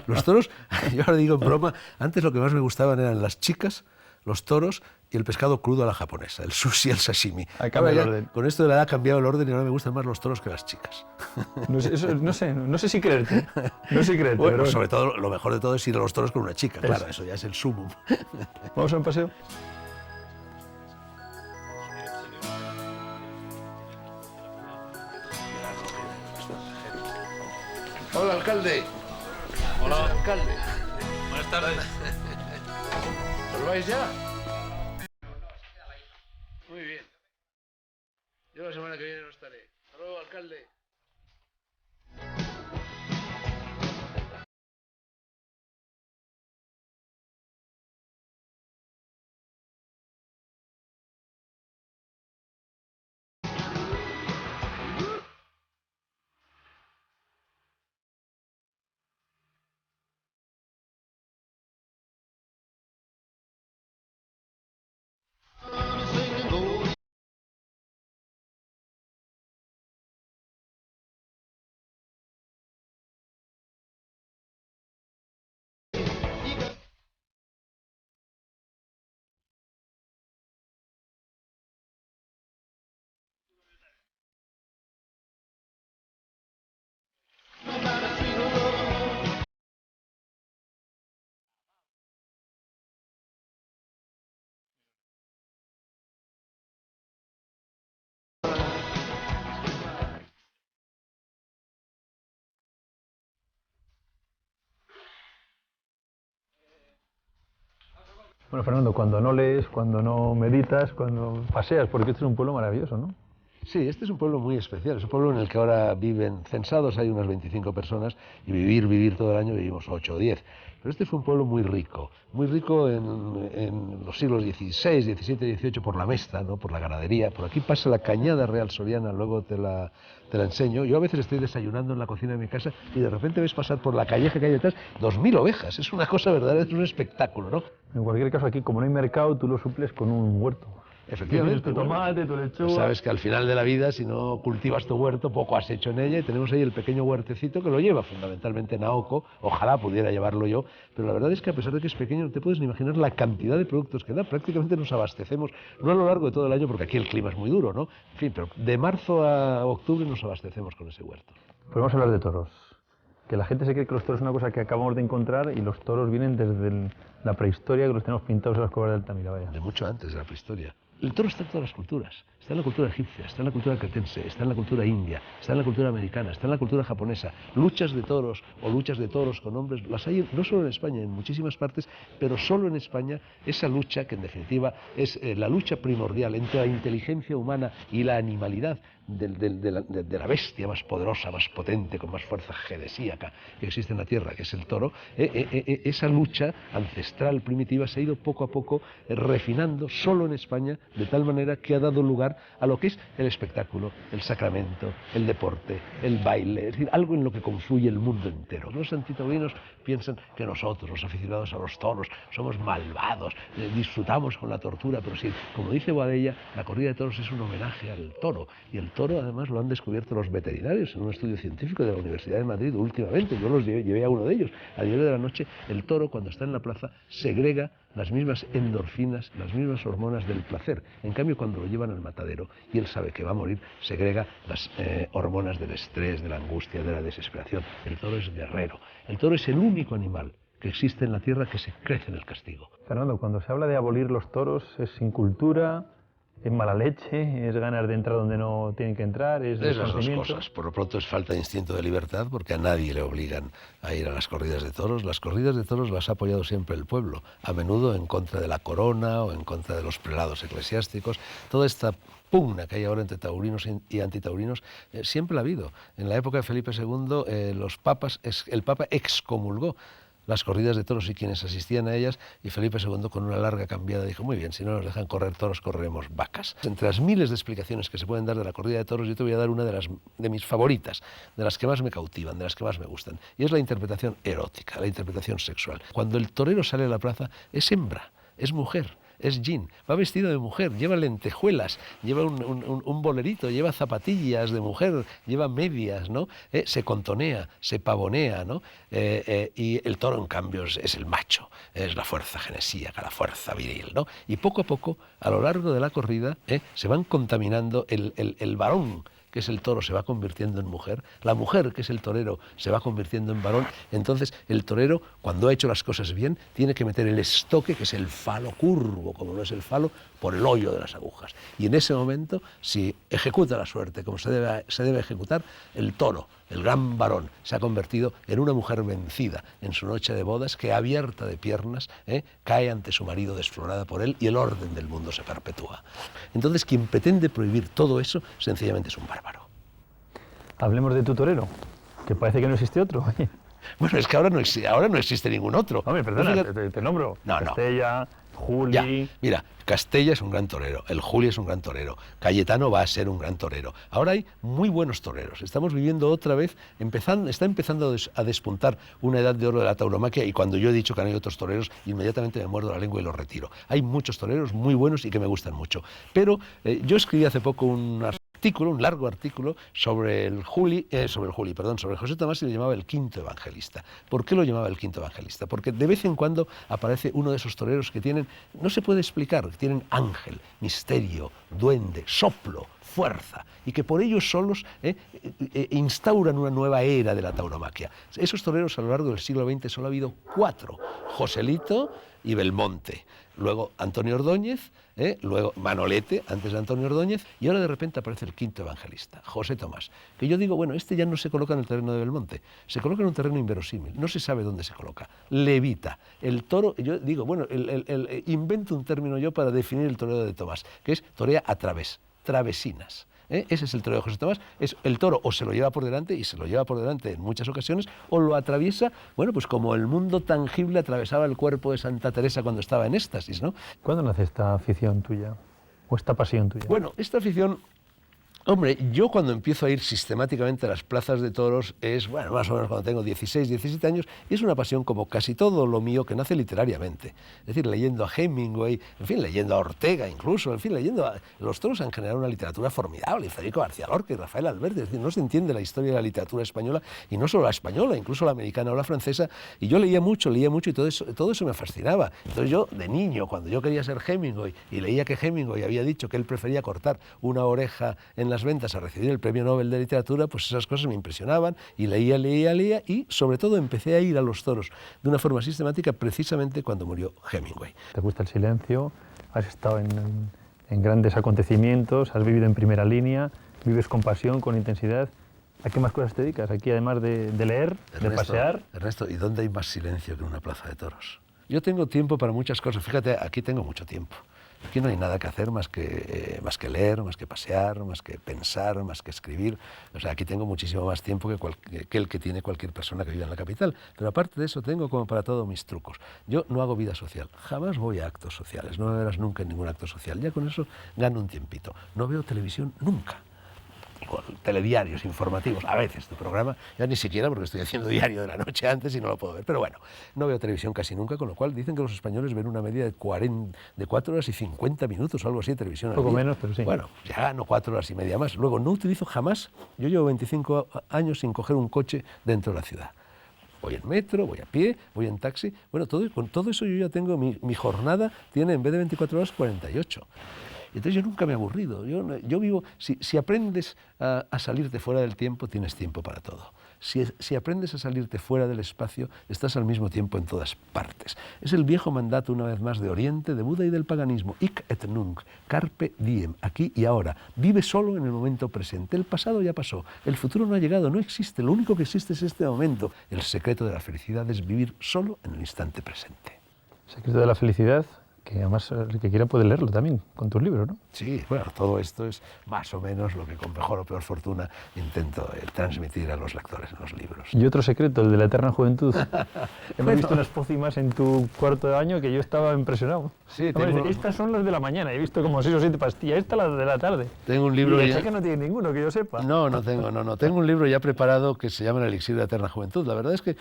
los toros, yo ahora digo en broma, antes lo que más me gustaban eran las chicas, los toros y el pescado crudo a la japonesa, el sushi y el sashimi. Ahora ya, el orden. Con esto de la edad ha cambiado el orden y ahora me gustan más los toros que las chicas. No sé si creerte. No sé si creerte. Bueno, pero sobre todo, lo mejor de todo es ir a los toros con una chica, claro, eso ya es el sumum. ¿Vamos a un paseo? Hola, alcalde. Hola. Alcalde. Buenas tardes. ¿Os vais ya? Muy bien. Yo la semana que viene no estaré. Hasta luego, alcalde. Bueno, Fernando, cuando no lees, cuando no meditas, cuando paseas, porque este es un pueblo maravilloso, ¿no? Sí, este es un pueblo muy especial, es un pueblo en el que ahora viven censados, hay unas 25 personas, y vivir todo el año vivimos 8 o 10. Pero este fue un pueblo muy rico en los siglos XVI, XVII, XVIII por la mesta, ¿no? Por la ganadería. Por aquí pasa la cañada real soriana, luego te la enseño. Yo a veces estoy desayunando en la cocina de mi casa y de repente ves pasar por la calleja que hay detrás 2000 ovejas. Es una cosa verdadera, es un espectáculo, ¿no? En cualquier caso, aquí, como no hay mercado, tú lo suples con un huerto. Efectivamente. Tu tomate, tu lechuga. Sabes que al final de la vida, si no cultivas tu huerto, poco has hecho en ella, y tenemos ahí el pequeño huertecito que lo lleva fundamentalmente Naoko. Ojalá pudiera llevarlo yo, pero la verdad es que a pesar de que es pequeño, no te puedes ni imaginar la cantidad de productos que da. Prácticamente nos abastecemos, no a lo largo de todo el año, porque aquí el clima es muy duro, ¿no? En fin, pero de marzo a octubre nos abastecemos con ese huerto. Podemos hablar de toros. Que la gente se cree que los toros es una cosa que acabamos de encontrar y los toros vienen desde la prehistoria, que los tenemos pintados en las cuevas de Altamira, vaya. De mucho antes de la prehistoria. El toro está en todas las culturas. Está en la cultura egipcia, está en la cultura cretense, está en la cultura india, está en la cultura americana, está en la cultura japonesa. Luchas de toros o luchas de toros con hombres, las hay no solo en España, en muchísimas partes, pero solo en España esa lucha, que en definitiva es la lucha primordial entre la inteligencia humana y la animalidad de la bestia más poderosa, más potente, con más fuerza gedesíaca que existe en la tierra, que es el toro. Esa lucha ancestral primitiva se ha ido poco a poco refinando solo en España, de tal manera que ha dado lugar a lo que es el espectáculo, el sacramento, el deporte, el baile, es decir, algo en lo que confluye el mundo entero. Los antitaurinos piensan que nosotros, los aficionados a los toros, somos malvados, disfrutamos con la tortura, pero sí, como dice Boadella, la corrida de toros es un homenaje al toro, y el toro además lo han descubierto los veterinarios en un estudio científico de la Universidad de Madrid últimamente. Yo los llevé a uno de ellos. A 10 de la noche el toro, cuando está en la plaza, segrega las mismas endorfinas, las mismas hormonas del placer. En cambio, cuando lo llevan al matadero y él sabe que va a morir, segrega las hormonas del estrés, de la angustia, de la desesperación. El toro es guerrero. El toro es el único animal que existe en la tierra que se crece en el castigo. Fernando, cuando se habla de abolir los toros, ¿es sin cultura, ¿Es mala leche? ¿Es ganas de entrar donde no tienen que entrar? ¿Es las dos desconocimiento? cosas. Por lo pronto es falta de instinto de libertad, porque a nadie le obligan a ir a las corridas de toros. Las corridas de toros las ha apoyado siempre el pueblo, a menudo en contra de la corona o en contra de los prelados eclesiásticos. Toda esta pugna que hay ahora entre taurinos y antitaurinos siempre la ha habido. En la época de Felipe II, el Papa excomulgó las corridas de toros y quienes asistían a ellas, y Felipe II, con una larga cambiada, dijo: muy bien, si no nos dejan correr toros, correremos vacas. Entre las miles de explicaciones que se pueden dar de la corrida de toros, yo te voy a dar una de mis favoritas, de las que más me cautivan, de las que más me gustan, y es la interpretación erótica, la interpretación sexual. Cuando el torero sale a la plaza, es hembra, es mujer, es jean, va vestido de mujer, lleva lentejuelas, lleva un bolerito, lleva zapatillas de mujer, lleva medias, ¿no? Se contonea, se pavonea, ¿no? Y el toro, en cambio, es el macho, es la fuerza genesíaca, la fuerza viril, ¿no? Y poco a poco, a lo largo de la corrida, se van contaminando el varón, que es el toro, se va convirtiendo en mujer, la mujer, que es el torero, se va convirtiendo en varón. Entonces el torero, cuando ha hecho las cosas bien, tiene que meter el estoque, que es el falo curvo, como no es el falo, por el hoyo de las agujas. Y en ese momento, si ejecuta la suerte como se debe ejecutar, el toro, el gran varón, se ha convertido en una mujer vencida en su noche de bodas, que, abierta de piernas, cae ante su marido desflorada por él, y el orden del mundo se perpetúa. Entonces, quien pretende prohibir todo eso, sencillamente es un bárbaro. Hablemos de tu torero, que parece que no existe otro. Bueno, es que ahora no existe ningún otro. Hombre, perdona, Fíjate, te nombro. No. Castella, Juli... Ya, mira, Castella es un gran torero, el Juli es un gran torero, Cayetano va a ser un gran torero. Ahora hay muy buenos toreros. Estamos viviendo otra vez, está empezando a despuntar una edad de oro de la tauromaquia, y cuando yo he dicho que no hay otros toreros, inmediatamente me muerdo la lengua y los retiro. Hay muchos toreros muy buenos y que me gustan mucho. Pero yo escribí hace poco un largo artículo sobre sobre José Tomás, y le llamaba el quinto evangelista. ¿Por qué lo llamaba el quinto evangelista? Porque de vez en cuando aparece uno de esos toreros que tienen, no se puede explicar, que tienen ángel, misterio, duende, soplo, fuerza, y que por ellos solos instauran una nueva era de la tauromaquia. Esos toreros a lo largo del siglo XX solo ha habido 4, Joselito y Belmonte, luego Antonio Ordóñez, luego Manolete, antes de Antonio Ordóñez, y ahora de repente aparece el quinto evangelista, José Tomás, que yo digo, bueno, este ya no se coloca en el terreno de Belmonte, se coloca en un terreno inverosímil, no se sabe dónde se coloca, levita. El toro, yo digo, bueno, invento un término yo para definir el toreo de Tomás, que es torea a través, travesinas. Ese es el toreo de José Tomás. El toro o se lo lleva por delante, y se lo lleva por delante en muchas ocasiones, o lo atraviesa, bueno, pues como el mundo tangible atravesaba el cuerpo de Santa Teresa cuando estaba en éxtasis, ¿no? ¿Cuándo nace esta afición tuya? ¿O esta pasión tuya? Bueno, esta afición... Hombre, yo cuando empiezo a ir sistemáticamente a las plazas de toros es, bueno, más o menos cuando tengo 16, 17 años, y es una pasión como casi todo lo mío que nace literariamente. Es decir, leyendo a Hemingway, en fin, leyendo a Ortega incluso, en fin, leyendo a... Los toros han generado una literatura formidable, Federico García Lorca y Rafael Alberti, es decir, no se entiende la historia de la literatura española, y no solo la española, incluso la americana o la francesa, y yo leía mucho, y todo eso me fascinaba. Entonces yo, de niño, cuando yo quería ser Hemingway, y leía que Hemingway había dicho que él prefería cortar una oreja en las ventas a recibir el Premio Nobel de Literatura, pues esas cosas me impresionaban, y leía, y sobre todo empecé a ir a los toros de una forma sistemática precisamente cuando murió Hemingway. ¿Te gusta el silencio? ¿Has estado en grandes acontecimientos? ¿Has vivido en primera línea? ¿Vives con pasión, con intensidad? ¿A qué más cosas te dedicas? Aquí, además de leer, de pasear. Ernesto, ¿y dónde hay más silencio que en una plaza de toros? Yo tengo tiempo para muchas cosas. Fíjate, aquí tengo mucho tiempo. Aquí no hay nada que hacer más que leer, más que pasear, más que pensar, más que escribir. O sea, aquí tengo muchísimo más tiempo que el que tiene cualquier persona que vive en la capital. Pero aparte de eso, tengo como para todo mis trucos. Yo no hago vida social. Jamás voy a actos sociales. No me verás nunca en ningún acto social. Ya con eso gano un tiempito. No veo televisión nunca. Telediarios informativos, a veces tu programa, ya ni siquiera, porque estoy haciendo diario de la noche antes y no lo puedo ver, pero bueno, no veo televisión casi nunca, con lo cual dicen que los españoles ven una media de 4 horas y 50 minutos o algo así de televisión. Poco menos, pero sí. Bueno, ya gano 4 horas y media más. Luego, no utilizo jamás, yo llevo 25 años sin coger un coche dentro de la ciudad. Voy en metro, voy a pie, voy en taxi. Bueno, con todo eso yo ya tengo, mi jornada tiene en vez de 24 horas, 48. Entonces yo nunca me he aburrido. Yo vivo, si aprendes a salirte fuera del tiempo, tienes tiempo para todo. Si aprendes a salirte fuera del espacio, estás al mismo tiempo en todas partes. Es el viejo mandato, una vez más, de Oriente, de Buda y del paganismo. Hic et nunc, carpe diem, aquí y ahora. Vive solo en el momento presente. El pasado ya pasó, el futuro no ha llegado, no existe. Lo único que existe es este momento. El secreto de la felicidad es vivir solo en el instante presente. Secreto de la felicidad, que además el que quiera puede leerlo también con tus libros, ¿no? Sí, bueno, todo esto es más o menos lo que con mejor o peor fortuna intento transmitir a los lectores en los libros. Y otro secreto, el de la eterna juventud. Hemos visto unas pócimas en tu cuarto de año que yo estaba impresionado. Sí, Hombre, estas son las de la mañana, he visto como 6 o 7 pastillas, esta las de la tarde. Tengo un libro y ya... que no tiene ninguno, que yo sepa. No tengo un libro ya preparado que se llama El elixir de la eterna juventud. La verdad es que...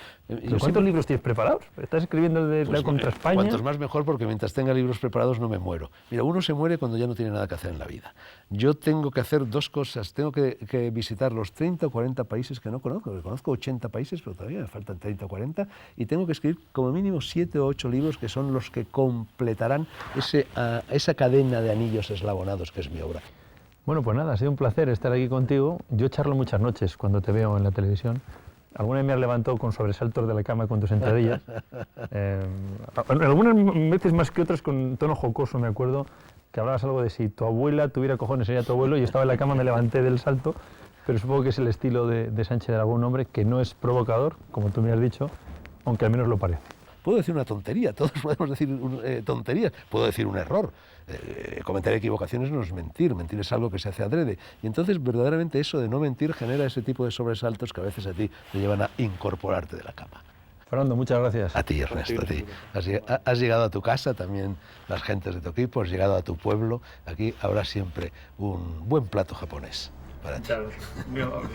¿Cuántos libros tienes preparados? ¿Estás escribiendo el de la contra España? Cuantos más mejor, porque mientras tenga libros preparados no me muero. Mira, uno se muere cuando ya no tiene nada que hacer en la vida. Yo tengo que hacer 2 cosas. Tengo que visitar los 30 o 40 países que no conozco. Conozco 80 países, pero todavía me faltan 30 o 40. Y tengo que escribir como mínimo 7 o 8 libros que son los que completarán esa cadena de anillos eslabonados que es mi obra. Bueno, pues nada, ha sido un placer estar aquí contigo. Yo charlo muchas noches cuando te veo en la televisión. Alguna vez me has levantado con sobresaltos de la cama con tus entradillas. Algunas veces más que otras con tono jocoso, me acuerdo, que hablabas algo de si tu abuela tuviera cojones sería tu abuelo. Yo estaba en la cama, me levanté del salto, pero supongo que es el estilo de Sánchez de Aragón, un hombre que no es provocador, como tú me has dicho, aunque al menos lo parece. Puedo decir una tontería, todos podemos decir tonterías, puedo decir un error. Cometer equivocaciones no es mentir, mentir es algo que se hace adrede. Y entonces verdaderamente eso de no mentir genera ese tipo de sobresaltos que a veces a ti te llevan a incorporarte de la cama. Fernando, muchas gracias. A ti, Ernesto, a ti. Has llegado a tu casa, también las gentes de tu equipo, has llegado a tu pueblo. Aquí habrá siempre un buen plato japonés para ti. Muy amable.